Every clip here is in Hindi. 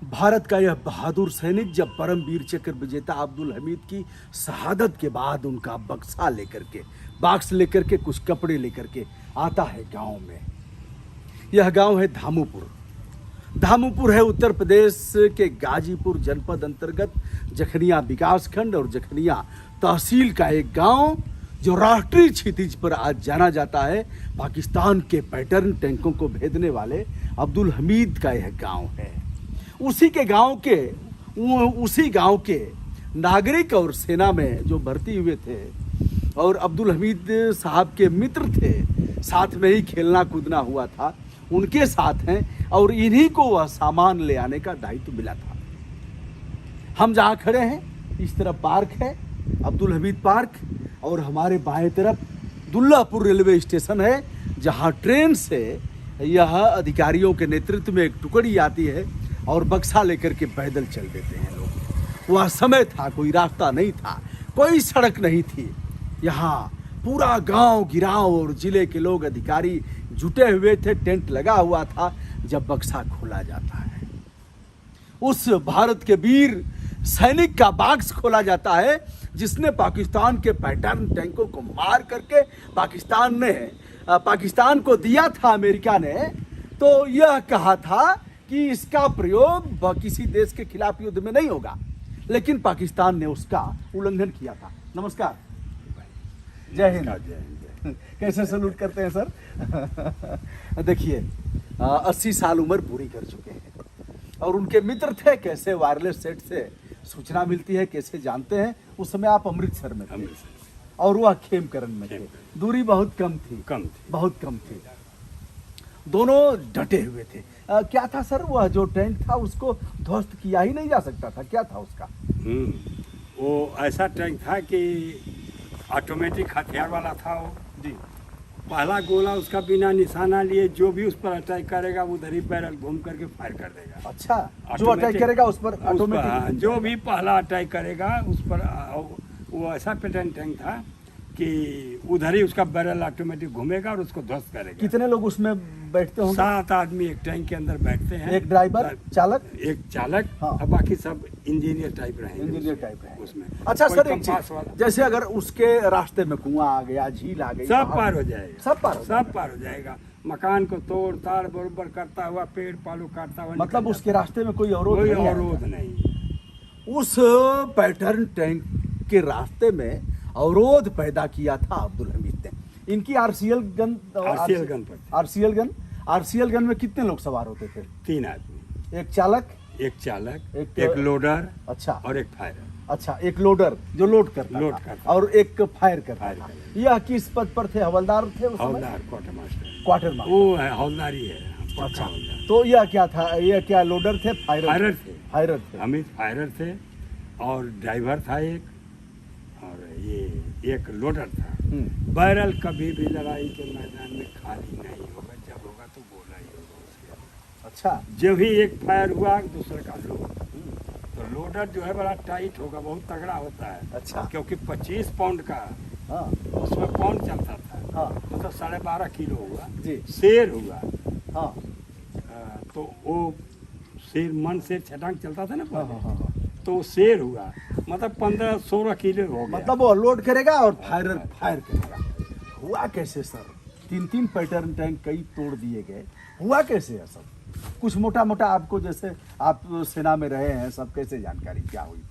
भारत का यह बहादुर सैनिक जब परमवीर चक्र विजेता अब्दुल हमीद की शहादत के बाद उनका बक्सा लेकर के, बॉक्स लेकर के, कुछ कपड़े लेकर के आता है गांव में। यह गांव है धामूपुर। धामूपुर है उत्तर प्रदेश के गाजीपुर जनपद अंतर्गत जखनिया विकासखंड और जखनिया तहसील का एक गांव, जो राष्ट्रीय क्षितिज पर आज जाना जाता है। पाकिस्तान के पैटर्न टैंकों को भेदने वाले अब्दुल हमीद का यह गांव है। उसी गांव के नागरिक और सेना में जो भर्ती हुए थे और अब्दुल हमीद साहब के मित्र थे, साथ में ही खेलना कूदना हुआ था, उनके साथ हैं और इन्हीं को वह सामान ले आने का दायित्व मिला था। हम जहाँ खड़े हैं इस तरफ पार्क है, अब्दुल हमीद पार्क, और हमारे बाएं तरफ दुल्लापुर रेलवे स्टेशन है, जहाँ ट्रेन से यह अधिकारियों के नेतृत्व में एक टुकड़ी आती है और बक्सा लेकर के पैदल चल देते हैं लोग। वह समय था, कोई रास्ता नहीं था, कोई सड़क नहीं थी। यहाँ पूरा गांव गिराव और जिले के लोग अधिकारी जुटे हुए थे, टेंट लगा हुआ था जब बक्सा खोला जाता है। उस भारत के वीर सैनिक का बॉक्स खोला जाता है जिसने पाकिस्तान के पैटर्न टैंकों को मार करके पाकिस्तान को दिया था अमेरिका ने। तो यह कहा था कि इसका प्रयोग किसी देश के खिलाफ युद्ध में नहीं होगा, लेकिन पाकिस्तान ने उसका उल्लंघन किया था। नमस्कार, जय हिंद। कैसे सलूट करते हैं सर। देखिए 80 साल उम्र पूरी कर चुके हैं और उनके मित्र थे। कैसे वायरलेस सेट से सूचना मिलती है, कैसे जानते हैं। उस समय आप अमृतसर में थे और वह खेमकरन में थे। दूरी बहुत कम थी, बहुत कम थी। दोनों डटे हुए थे। क्या था सर, वह जो टैंक था उसको ध्वस्त किया ही नहीं जा सकता था, क्या था उसका? वो ऐसा टैंक था कि ऑटोमेटिक हथियार वाला था वो जी। पहला गोला उसका बिना निशाना लिए जो भी उस पर अटैक करेगा उधर ही बैरल घूम करके फायर कर देगा। अच्छा, जो अटैक करेगा उस पर ऑटोमेटिक, जो भी पहला अटैक करेगा उस पर वो ऐसा पैटर्न टैंक था कि उधर ही उसका बैरल ऑटोमेटिक घूमेगा और उसको ध्वस्त करेगा। कितने लोग उसमें बैठते होंगे? 7 आदमी एक टैंक के अंदर बैठते हैं। एक ड्राइवर, चालक, एक चालक, हाँ। और बाकी सब इंजीनियर टाइप रहेंगे। इंजीनियर टाइप है उसमें। अच्छा सर, एक कंपास चीज, वाला। जैसे अगर उसके रास्ते में कुआं आ गया, झील आ गई, सब पार हो जाएगा। सब पार हो जाएगा। मकान को तोड़ ताड़ बरोबर करता हुआ, पेड़ पालू काटता हुआ, मतलब उसके रास्ते में कोई अवरोध नहीं। उस पैटर्न टैंक के रास्ते में अवरोध पैदा किया था अब्दुल हमीद ने। इनकी आरसीएल गन में कितने लोग सवार होते थे? 3 आदमी, एक चालक, एक लोडर, अच्छा, और एक फायर। अच्छा, एक लोडर जो लोड करता और एक फायर करता। यह किस पद पर थे? हवलदार थे उस समय? हवलदार, क्वार्टर मास्टर। वो है हवलदारी है। अच्छा, तो यह क्या था? यह क्या लोडर थे? फायरर थे। हमीद फायरर थे और ड्राइवर था एक, और ये एक लोडर था। बैरल कभी भी लड़ाई के मैदान में खाली नहीं होगा, जब होगा तो गोला ही होगा उसके। अच्छा, जब भी एक फायर हुआ दूसरे का लोड, तो लोडर जो है बड़ा टाइट होगा, बहुत तगड़ा होता है। अच्छा, क्योंकि 25 पाउंड का, हाँ, उसमें पाउंड चलता था, हाँ, मतलब 12.5 किलो हुआ जी। शेर हुआ, हाँ, तो वो शेर मन से छटांग चलता था ना पहले, हाँ, तो शेर हुआ, मतलब 15-16 किलो हो गया। मतलब वो लोड करेगा और फायर करेगा। हुआ कैसे सर? 3 पैटर्न टैंक कई तोड़ दिए गए, हुआ कैसे है सब? कुछ मोटा मोटा आपको, जैसे आप सेना में रहे हैं, सब कैसे जानकारी क्या हुई?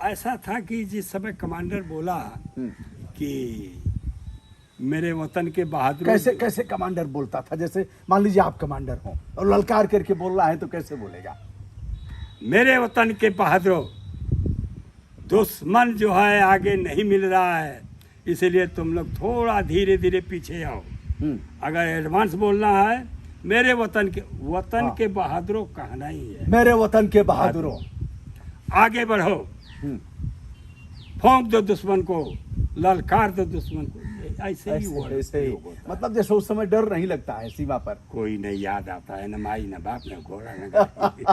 ऐसा था कि जिस समय कमांडर बोला कि मेरे वतन के बहादुर। कैसे कमांडर बोलता था? जैसे मान लीजिए आप कमांडर हो और ललकार करके बोल रहा है तो कैसे बोलेगा? मेरे वतन के बहादुरों, दुश्मन जो है आगे नहीं मिल रहा है, इसलिए तुम लोग थोड़ा धीरे धीरे पीछे आओ। अगर एडवांस बोलना है, मेरे वतन के बहादुरों कहना ही है। मेरे वतन के बहादुरों, आगे बढ़ो, फोंक दो दुश्मन को, ललकार दो दुश्मन को। ऐसे ही मतलब जैसे उस समय डर नहीं लगता है सीमा पर, कोई नहीं याद आता है, न माई न बाप न घोड़ा न गाड़ी।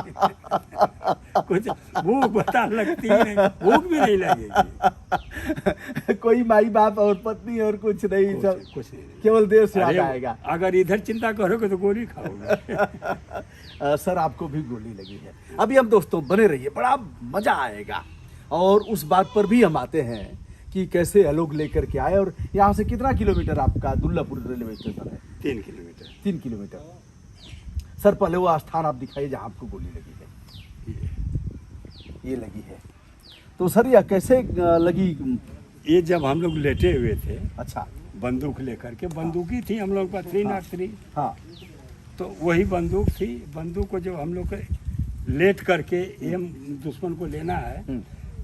कुछ भूख बता लगती है, भूख भी नहीं लगेगी। कोई माई बाप और पत्नी और कुछ नहीं, सब कुछ नहीं, केवल देश याद आएगा। अगर इधर चिंता करोगे तो गोली खाओगे। सर आपको भी गोली लगी है। अभी हम दोस्तों बने रहिए, बड़ा मजा आएगा। और उस बात पर भी हम आते हैं कि कैसे आलोक लेकर के आए। और यहाँ से कितना किलोमीटर आपका दुल्लापुर रेलवे स्टेशन है? 3 किलोमीटर। 3 किलोमीटर। सर पहले वो स्थान आप दिखाइए जहाँ आपको गोली लगी है। ये लगी है तो सर यह कैसे लगी? ये जब हम लोग लेटे हुए थे, अच्छा, बंदूक लेकर के, बंदूकी थी हम लोग पर 303, हाँ तो वही बंदूक थी। बंदूक को जब हम लोग लेट करके एम दुश्मन को लेना है,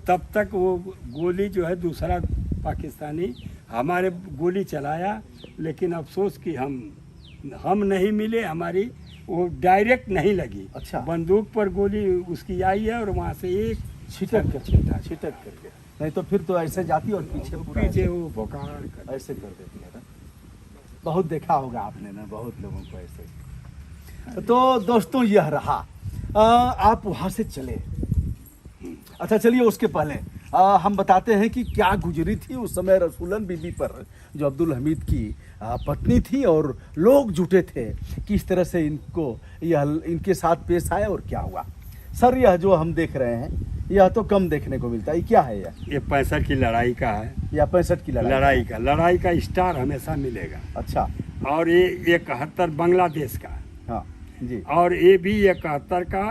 तब तक वो गोली जो है दूसरा पाकिस्तानी हमारे गोली चलाया, लेकिन अफसोस कि हम नहीं मिले, हमारी वो डायरेक्ट नहीं लगी। अच्छा। बंदूक पर गोली उसकी आई है और वहाँ से एक छिटक करके, नहीं तो फिर तो ऐसे जाती और पीछे पूरा पीछे वो भोकाड़ कर ऐसे कर देती है ना। बहुत देखा होगा आपने ना, बहुत लोगों को ऐसे। तो दोस्तों यह रहा, आप वहाँ से चले। अच्छा चलिए, उसके पहले हम बताते हैं कि क्या गुजरी थी उस समय रसूलन बीबी पर, जो अब्दुल हमीद की पत्नी थी, और लोग जुटे थे किस तरह से इनके साथ पेश आए और क्या हुआ। सर यह जो हम देख रहे हैं यह तो कम देखने को मिलता है, ये क्या है? ये 65 की लड़ाई का है, या 65 की लड़ाई का स्टार हमेशा मिलेगा। अच्छा, और ये 71 बांग्लादेश का, हाँ जी, और ये भी 71 का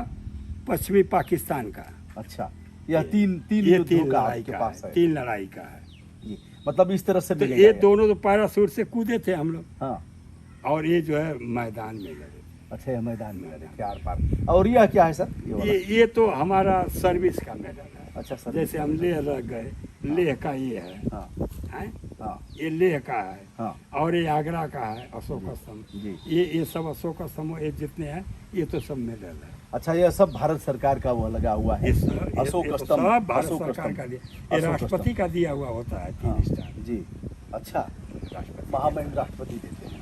पश्चिमी पाकिस्तान का। अच्छा, यह तीन ये युद्धों 3 का लड़ाई आपके का पास है, है। 3 लड़ाई का है। जी, मतलब इस तरह से तो मिलेगा ये दोनों तो पैराशूट से कूदे थे हम लोग, हाँ, और ये जो है मैदान में लड़े। अच्छा, यह मैदान में लड़े थे आर पार। और यह क्या है सर? वाला? ये तो हमारा सर्विस का मेडल है। अच्छा सर, जैसे हम लेह रह गए, लेह का ये है, हाँ हैं? हाँ ये लेह का है, हाँ और ये आगरा का है अशोक स्तंभ। जी। ये सब अशोक स्तंभ, ये जितने हैं ये तो सब मेडल है। अच्छा, यह सब भारत सरकार का वो लगा हुआ है, अशोक ये तो स्तंभ, सब भारत अशोक सरकार स्तंभ, का दिया, ये अशोक राष्ट्रपति स्तंभ। का दिया हुआ होता है 3 हाँ, स्टार जी, अच्छा, राष्ट्रपति। महामहिम राष्ट्रपति देते हैं।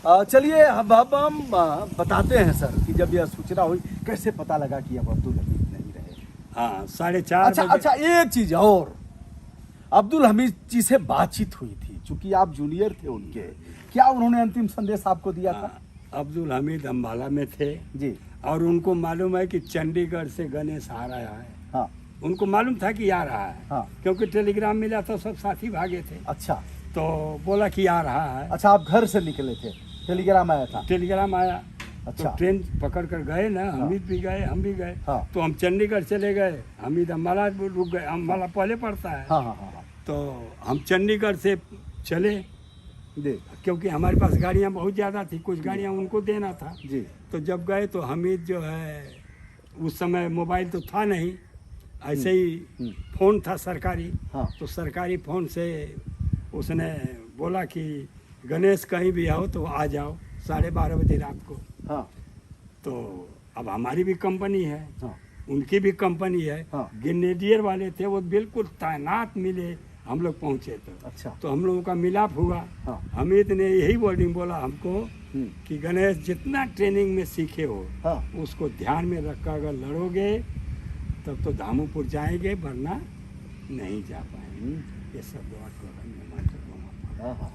चलिए अब हम बताते हैं सर कि जब यह सूचना हुई कैसे पता लगा कि अब अब्दुल हमीद नहीं रहे। हाँ, 4:30 बजे। अच्छा, एक चीज और, अब्दुल हमीद जी से बातचीत हुई थी, चूंकि आप जूनियर थे उनके, क्या उन्होंने अंतिम संदेश आपको दिया था? अब्दुल हमीद अम्बाला में थे जी, और उनको मालूम है कि चंडीगढ़ से गणेश आ रहा है। हाँ उनको मालूम था कि आ रहा है, हाँ, क्योंकि टेलीग्राम मिला था, सब साथी भागे थे, अच्छा, तो बोला कि आ रहा है। अच्छा, आप घर से निकले थे, टेलीग्राम आया था? टेलीग्राम आया, अच्छा, तो ट्रेन पकड़ कर गए ना, हमीद भी गए, हम भी गए। हाँ, तो हम चंडीगढ़ चले गए, हमीद अम्बाला रुक गए, अम्बाला पहले पड़ता है। हाँ हाँ हाँ, तो हम चंडीगढ़ से चले, जी क्योंकि हमारे पास गाड़ियाँ बहुत ज़्यादा थी, कुछ गाड़ियाँ उनको देना था। जी, तो जब गए तो हमीद जो है, उस समय मोबाइल तो था नहीं, ऐसे ही फ़ोन था सरकारी। हाँ, तो सरकारी फ़ोन से उसने बोला कि गणेश कहीं भी आओ तो आ जाओ 12:30 बजे रात को। हाँ, तो अब हमारी भी कंपनी है, हाँ, उनकी भी कंपनी है, हाँ। ग्रेनेडियर वाले थे, वो बिल्कुल तैनात मिले, हम लोग पहुँचे अच्छा, तो हम लोगों का मिलाप हुआ। हाँ, हमीद ने यही वर्डिंग बोला हमको हम्म, कि गणेश जितना ट्रेनिंग में सीखे हो हाँ, उसको ध्यान में रखकर अगर लड़ोगे तब तो धामूपुर जाएंगे, वरना नहीं जा पाएंगे। ये सब हाँ, हाँ।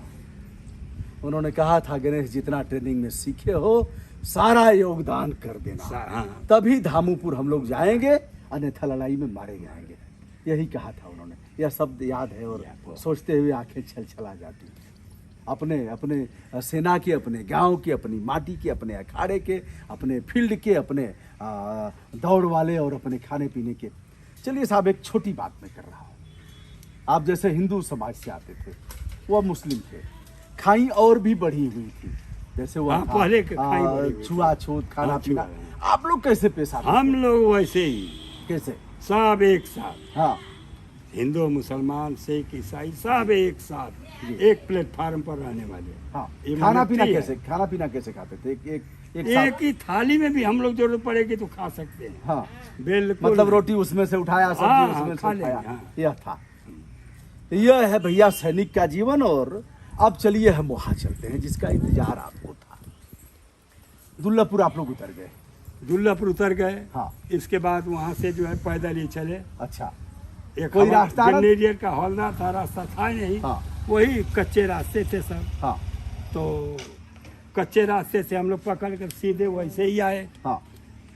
उन्होंने कहा था गणेश जितना ट्रेनिंग में सीखे हो सारा योगदान कर देना, हाँ, तभी धामूपुर हम लोग जाएंगे, अन्यथा लड़ाई में मारे जाएंगे। यही कहा था उन्होंने, यह शब्द याद है और सोचते हुए आंखें छलछला जाती हैं। अपने अपने सेना के, अपने गांव के, अपनी माटी के, अपने अखाड़े के, अपने फील्ड के, अपने दौड़ वाले और अपने खाने पीने के। चलिए साहब, एक छोटी बात मैं कर रहा हूँ। आप जैसे हिंदू समाज से आते थे, वो मुस्लिम थे, खाई और भी बढ़ी हुई थी, जैसे वो हाँ, पहले के खाई बढ़ी हुई थी। छुआछूत, खाना हाँ, पीना, छुआ। आप लोग कैसे पेश आते हम थे? लोग वैसे ही कैसे? सब एक साथ, हाँ, हिंदू मुसलमान सिख ईसाई सब एक साथ, जी। एक प्लेटफार्म पर रहने वाले। हाँ, ये खाना पीना मिलिट्री है। कैसे, खाना पीना कैसे खाते थे? एक एक साथ? ही थाली में भी हम लोग जरूरत पड़ेगी तो खा सकते हैं। हाँ, बिल्कुल, मतलब रोटी उसमें से उठाया, सब्जी हाँ, उसमें खा से लेंगे, उठाया, हाँ। यह था। यह है भैया सैनिक का जीवन। और अब चलिए हम वहां चलते हैं जिसका इंतजार आपको था। दुल्लापुर आप लोग उतर गए? दुल्लापुर उतर गए। हाँ, इसके बाद वहाँ से जो है पैदल ही चले। अच्छा, एक कोई रास्ता ना- ग्रेनेडियर का हौलदार था, रास्ता था नहीं, हाँ, वही कच्चे रास्ते थे सब। हाँ, तो कच्चे रास्ते से हम लोग पकड़ कर सीधे वैसे ही आए। हाँ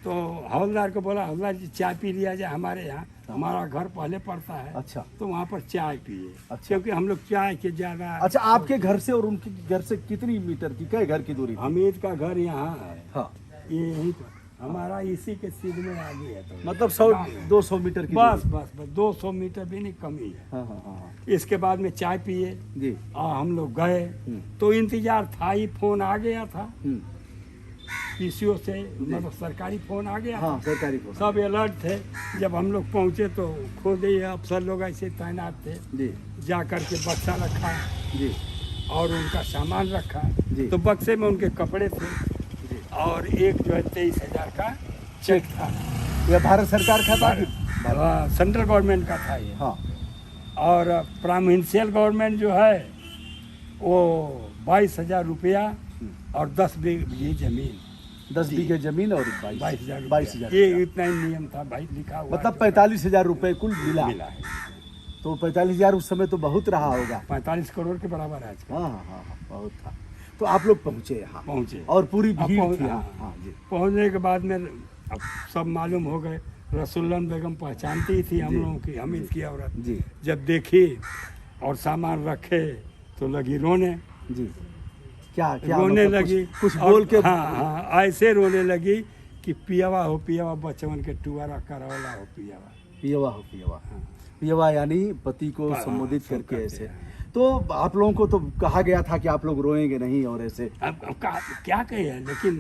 तो हवलदार को बोला, हवलदार जी चाय पी लिया जाए हमारे यहाँ, हमारा घर पहले पड़ता है। अच्छा तो वहाँ पर चाय पिए। अच्छा। क्योंकि हम लोग चाय के ज़्यादा। अच्छा, आपके घर से और उनके घर से कितनी मीटर की, कई घर की दूरी थी? हमीद का घर यहाँ है, हाँ, ये यहीं पर हमारा इसी के सीध में आगे है। तो मतलब 100-200 मीटर की बस दूरी। बस बस 200 मीटर भी नहीं, कम ही है। हाँ हाँ हाँ हाँ, इसके बाद में चाय पिए जी। और हम लोग गए। तो इंतजार था ही, फोन आ गया था पीसीओ से, मतलब सरकारी फोन आ गया। हाँ, सरकारी फोन। सब अलर्ट थे। जब हम लोग पहुंचे तो खुद ही अफसर लोग ऐसे तैनात थे। जी जा कर के बक्सा रखा जी और उनका सामान रखा। जी। तो बक्से में उनके कपड़े थे जी। और एक जो है 23,000 का चेक था। यह भारत सरकार का था कि? सेंट्रल गवर्नमेंट का था ये। हाँ और प्रोविंशियल गवर्नमेंट जो है वो 22,000 रुपया और 10 बीघे जमीन, 10 बीघे जमीन और 22,000। 22,000। ये इतना ही नियम था भाई, लिखा हुआ। मतलब 45,000 रुपए कुल मिला। मिला है। तो 45,000 उस समय तो बहुत रहा होगा। 45 करोड़ के बराबर है आजकल। हाँ हाँ हाँ हाँ, बहुत था। तो आप लोग पहुँचे यहाँ पहुंचे और पूरी अब भीड़ पहुंच- थी। हाँ। हाँ जी पहुंचने के बाद में अब सब मालूम हो गए। रसुल्लन बेगम पहचानती थी हम जी। लोगों की, हमीद की औरत। जी जब देखी और सामान रखे तो लगी रोने। जी। क्या क्या रोने मतलब लगी कुछ और- बोल के? हाँ हाँ, ऐसे रोने लगी कि पियावा हो पियावा, बचवन के टुआरा करवला हो पियावा। पियवा हो पियवा। हाँ। पियवा यानी पति को हाँ, संबोधित सब करके करते ऐसे। हैं। तो आप लोगों को तो कहा गया था कि आप लोग रोएंगे नहीं और ऐसे। अब क्या कहे, लेकिन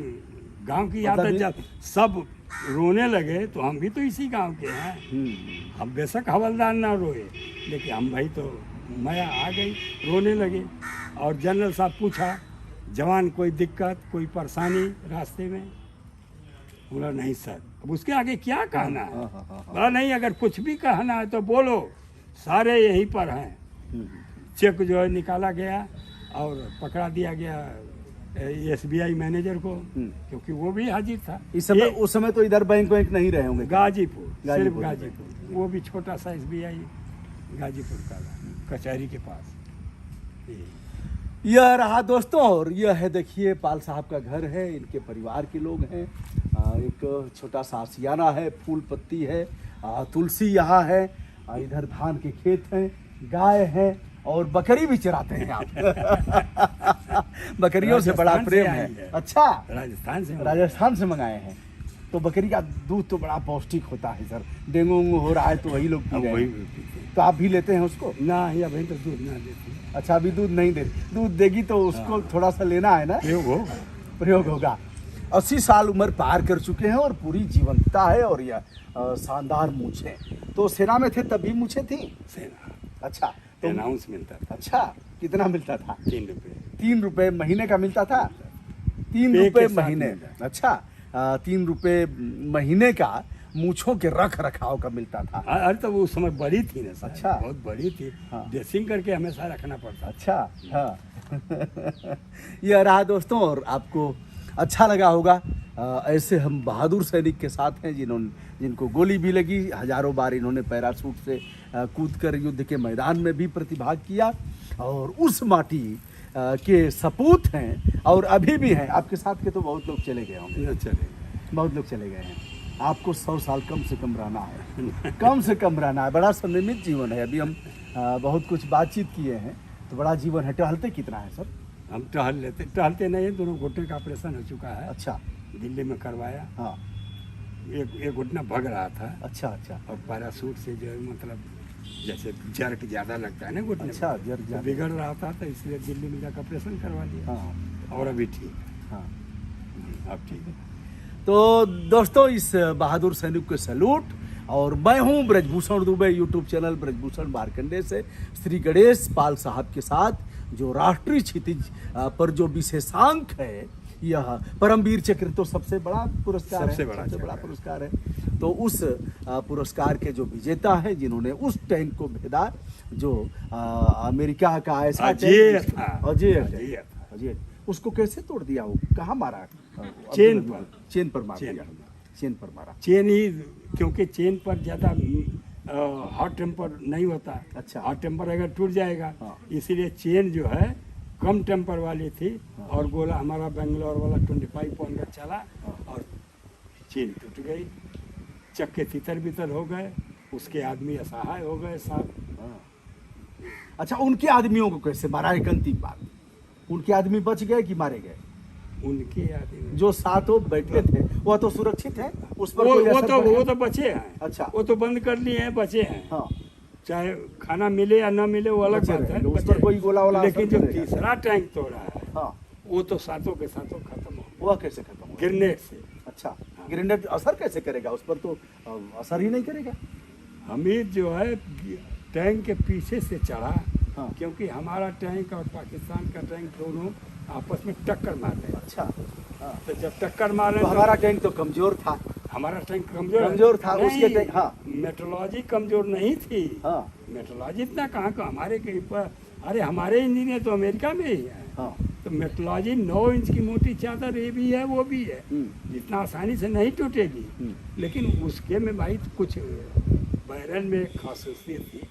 गांव की मतलब आदत, ये- जब सब रोने लगे तो हम भी तो इसी गांव के हैं। हम बेशक हवलदार ना रोए, लेकिन हम भाई तो माया आ गई, रोने लगे। और जनरल साहब पूछा, जवान कोई दिक्कत, कोई परेशानी रास्ते में? बोला नहीं सर। अब उसके आगे क्या कहना है? हाँ, हाँ, हाँ, हाँ। बोला नहीं, अगर कुछ भी कहना है तो बोलो, सारे यहीं पर हैं। चेक जो है निकाला गया और पकड़ा दिया गया SBI मैनेजर को, क्योंकि वो भी हाजिर था। इस समय, ये उस समय तो इधर बैंक नहीं रहे होंगे। गाजीपुर, सिर्फ गाजीपुर। गाजीपुर, वो भी छोटा सा SBI गाजीपुर का कचहरी के पास। यह रहा दोस्तों, और यह है देखिए पाल साहब का घर है, इनके परिवार के लोग हैं। एक छोटा सा आशियाना है, फूल पत्ती है, तुलसी यहाँ है, इधर धान के खेत हैं, गाय है और बकरी भी चराते हैं आप। बकरियों से बड़ा राजस्थान से प्रेम आई है। है। अच्छा, राजस्थान से मंगाए हैं। तो बकरी का दूध तो बड़ा पौष्टिक होता है सर। डेंगू उंगू हो रहा है तो वही लोग पी अब रहे वही हैं। तो आप भी लेते हैं उसको? ना ही, अभी तो दूध ना देती। अच्छा, अभी दूध नहीं दे, दूध देगी तो उसको थोड़ा सा लेना है ना, प्रयोग होगा। प्रयोग होगा। 80 साल उम्र पार कर चुके हैं और पूरी जीवंतता है और यह शानदार मूछें। तो सेना में थे तब भी मूछें थी? सेना अच्छा, तो अनाउंस मिलता था। अच्छा, कितना मिलता था? 3 रुपये। 3 रुपए महीने का मिलता था? 3 पे रुपए के साथ महीने। मिलता। अच्छा, 3 रुपए महीने का मूछों के रख रखाव का मिलता था। अरे तो वो उस समय बड़ी थी ना सर, अच्छा। बहुत बड़ी थी। हाँ। ड्रेसिंग करके हमेशा रखना पड़ता था। अच्छा, हाँ। यह रहा दोस्तों, और आपको अच्छा लगा होगा। ऐसे हम बहादुर सैनिक के साथ हैं जिनको गोली भी लगी, हजारों बार इन्होंने पैराशूट से कूदकर युद्ध के मैदान में भी प्रतिभाग किया और उस माटी के सपूत हैं और अभी भी हैं। आपके साथ के तो बहुत लोग चले गए होंगे। न चले। बहुत लोग चले गए हैं। आपको 100 साल कम से कम रहना है। कम से कम रहना है। बड़ा संयमित जीवन है। अभी हम बहुत कुछ बातचीत किए हैं, तो बड़ा जीवन है। टहलते कितना है सर? हम टहलते नहीं है, दोनों घुटने का ऑपरेशन हो चुका है। अच्छा, दिल्ली में करवाया। हाँ, एक घुटना भग रहा था अच्छा अच्छा और पैराशूट से जो है, मतलब जैसे जर्क ज्यादा लगता है ना घुटने में, अच्छा, जर्क तो ज्यादा। बिगड़ रहा था, तो इसलिए दिल्ली में जाकर ऑपरेशन करवा लिया। हाँ और अभी ठीक है। हाँ। अब ठीक है। तो दोस्तों, इस बहादुर सैनिक को सैल्यूट। और मैं हूँ ब्रजभूषण दुबे, यूट्यूब चैनल ब्रजभूषण मार्कंडे से श्री गणेश पाल साहब के साथ, जो राष्ट्रीय क्षितिज पर जो विशेषांक है, यह परमवीर चक्र तो सबसे बड़ा पुरस्कार है, सबसे बड़ा बड़ा पुरस्कार है। तो उस पुरस्कार के जो विजेता है, जिन्होंने उस टैंक को भेदा जो अमेरिका का ऐसा अजय टैंक था। अजय, उसको कैसे तोड़ दिया? वो कहाँ मारा? चेन पर। चेन पर मार चेन दिया। पर। चेन पर मारा। चेन ही, क्योंकि चेन पर ज़्यादा हॉट टेम्पर नहीं होता। अच्छा। हॉट टेम्पर अगर टूट जाएगा, हाँ। इसीलिए चेन जो है कम टेम्पर वाली थी और गोला हमारा बेंगलोर वाला 25 पॉइंट का चला और चेन टूट गई, चक्के तितर बितर हो गए, उसके आदमी असहाय हो गए साहब। अच्छा, उनके आदमियों को कैसे मारा? एक अंतिम बात, उनके आदमी बच गए कि मारे गए? उनके आदमी जो सातों बैठे थे वो तो सुरक्षित है, उस पर कोई असर पड़ा? वो तो बचे हैं। अच्छा। वो तो बंद कर लिए हैं, बचे हैं। हाँ, चाहे खाना मिले या ना मिले वो अलग बचे बात रहे, है, उस बचे पर कोई गोला वोला लेकिन असर जो करेगा? तीसरा टैंक तोड़ा है हाँ, वो तो सातों के सातों खत्म हो वह कैसे खत्म हुआ? गिरने से। अच्छा, ग्रेनेड असर कैसे करेगा उस पर? तो असर ही नहीं करेगा। हमीद जो है टैंक के पीछे से चढ़ा, हाँ। क्योंकि हमारा टैंक और पाकिस्तान का टैंक दोनों आपस में टक्कर मारते हैं। अच्छा, हाँ। तो जब टक्कर मारे तो हमारा टैंक तो कमजोर था। हमारा टैंक कमजोर कमजोर था, नहीं, उसके टैंक, हाँ। मेट्रोलॉजी कमजोर नहीं थी। हाँ, मेट्रोलॉजी इतना कहाँ का हमारे कहीं पर, अरे हमारे इंजीनियर तो अमेरिका में ही है। हाँ। तो मेट्रोलॉजी 9 इंच की मोटी चादर ये भी है वो भी है, जितना आसानी से नहीं टूटेगी। लेकिन उसके में भाई कुछ बैरल में खासियत थी।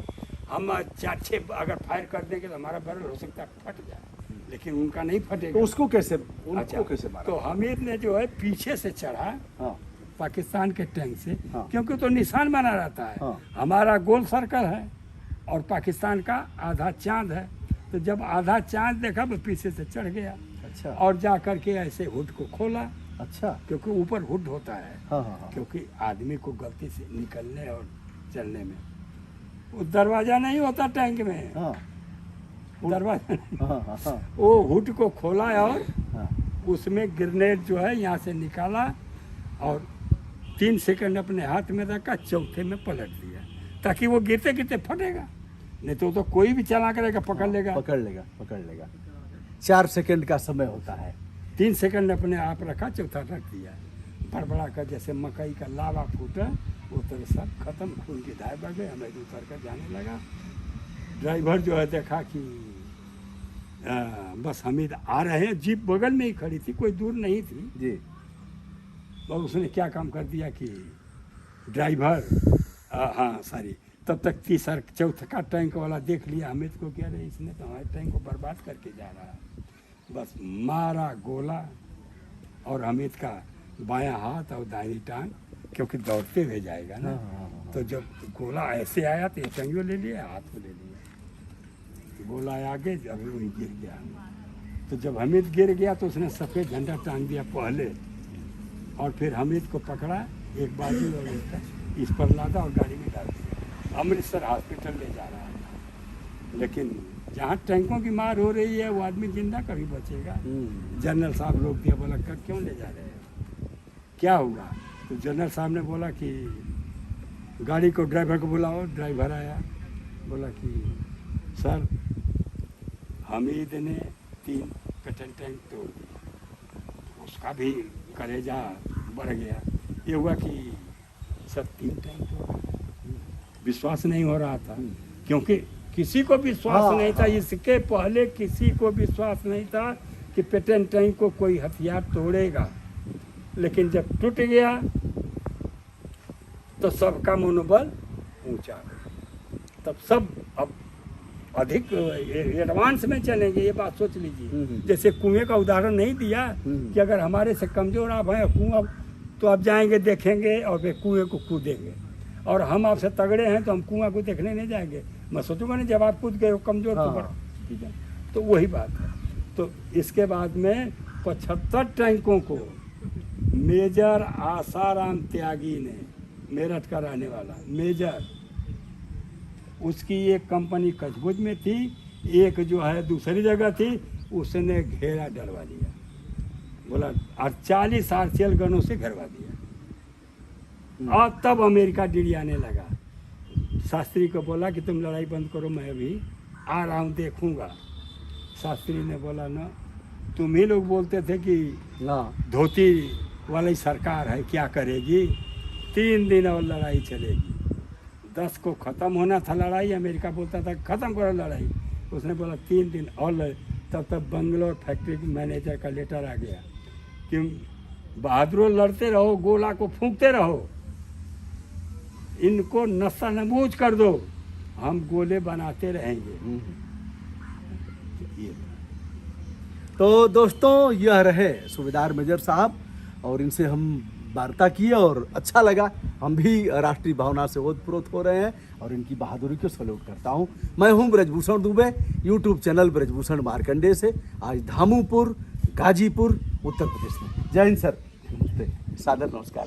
हम 4-6 अगर फायर कर देंगे तो हमारा बैरल हो सकता है फट जाए, लेकिन उनका नहीं फटेगा। तो उसको कैसे, उनको अच्छा, कैसे मारा? तो हमीद ने जो है पीछे से चढ़ा हाँ, पाकिस्तान के टैंक से, हाँ। क्योंकि तो निशान बना रहता है। हाँ। हमारा गोल सर्कल है और पाकिस्तान का आधा चांद है। तो जब आधा चांद देखा तो पीछे से चढ़ गया। अच्छा। और जा करके ऐसे हुड को खोला, अच्छा। क्योंकि ऊपर हुड होता है। हाँ, हाँ, हाँ। क्योंकि आदमी को गलती से निकलने और चलने में वो दरवाजा नहीं होता टैंक में, हाँ, दरवाजा हाँ, हाँ, हाँ, वो हुड को खोला और हाँ। उसमें ग्रेनेड जो है यहाँ से निकाला और 3 सेकंड अपने हाथ में रखा, चौथे में पलट दिया ताकि वो गिरते गिरते फटेगा, नहीं तो कोई भी चला करेगा पकड़ लेगा। पकड़ लेगा, पकड़ लेगा। 4 सेकंड का समय होता है। 3 सेकंड अपने आप रखा, चौथा रख दिया। बड़बड़ा कर जैसे मकई का लावा फूटा वो तरह सब खत्म, खून की धार बढ़ गई। हमें उतर कर जाने लगा। ड्राइवर जो है देखा कि बस हमीद आ रहे हैं, जीप बगल में ही खड़ी थी, कोई दूर नहीं थी जी। और उसने क्या काम कर दिया कि ड्राइवर हाँ सॉरी, तब तक तीसरा चौथा का टैंक वाला देख लिया हमीद को, कह रहे इसने तो हमारे टैंक को बर्बाद करके जा रहा है। बस मारा गोला और हमीद का बायां हाथ और दाहिनी टांग, क्योंकि दौड़ते हुए जाएगा ना। तो जब गोला ऐसे आया तो ये टंगियों ले लिया, हाथ को ले लिया, गोला आगे जब वही गिर गया। तो जब हमीद गिर गया तो उसने सफ़ेद झंडा टांग दिया पहले और फिर हमीद को पकड़ा एक बाजू और इस पर लादा और गाड़ी में डाल दिया। अमृतसर हॉस्पिटल ले जा रहा है, लेकिन जहाँ टैंकों की मार हो रही है वो आदमी जिंदा कभी बचेगा? जनरल साहब रोक दिया, बोला कर क्यों ले जा रहे हैं, क्या हुआ? तो जनरल साहब ने बोला कि गाड़ी को ड्राइवर को बुलाओ। ड्राइवर आया, बोला कि सर हमीद ने 3 पेट्रोल टैंक तोड़ दिए, उसका भी कलेजा बढ़ गया। ये हुआ कि सर 3 टैंक तोड़ दिए। विश्वास नहीं हो रहा था, क्योंकि किसी को विश्वास नहीं था, इसके पहले किसी को विश्वास नहीं था कि पेट्रोल टैंक को कोई हथियार तोड़ेगा। लेकिन जब टूट गया तो सबका मनोबल ऊंचा हो गया। तब सब अब अधिक एडवांस में चलेंगे, ये बात सोच लीजिए। जैसे कुएं का उदाहरण नहीं दिया कि अगर हमारे से कमजोर आप हैं कुआं, तो आप जाएंगे देखेंगे और वे कुएं को कूदेंगे, और हम आपसे तगड़े हैं तो हम कुआं को देखने नहीं जाएंगे। मैं सोचूंगा नहीं, जब आप कूद गए हो कमजोर तो वही बात है। तो इसके बाद में 75 टैंकों को मेजर आसाराम त्यागी ने, मेरठ का रहने वाला मेजर, उसकी एक कंपनी कचबुज में थी, एक जो है दूसरी जगह थी, उसने घेरा डलवा दिया, बोला और 40 आर्टिलरी गनों से घेरवा दिया। और तब अमेरिका डिरियाने लगा। शास्त्री को बोला कि तुम लड़ाई बंद करो, मैं अभी आ रहा हूँ देखूंगा। शास्त्री ने बोला ना, तुम ही लोग बोलते थे कि धोती वाली सरकार है, क्या करेगी? 3 दिन और लड़ाई चलेगी, 10 को ख़त्म होना था लड़ाई। अमेरिका बोलता था ख़त्म करो लड़ाई, उसने बोला 3 दिन और लड़ाई। तब तक बंगलोर फैक्ट्री मैनेजर का लेटर आ गया कि बहादुरों लड़ते रहो, गोला को फूंकते रहो, इनको नस्ता नबूज कर दो, हम गोले बनाते रहेंगे। ये तो दोस्तों यह रहे सूबेदार मेजर साहब और इनसे हम वार्ता किए और अच्छा लगा। हम भी राष्ट्रीय भावना से ओतप्रोत हो रहे हैं और इनकी बहादुरी को सैल्यूट करता हूं। मैं हूं ब्रजभूषण दुबे, यूट्यूब चैनल ब्रजभूषण मार्कंडे से, आज धामूपुर गाजीपुर उत्तर प्रदेश में। जय हिंद सर, सादर नमस्कार।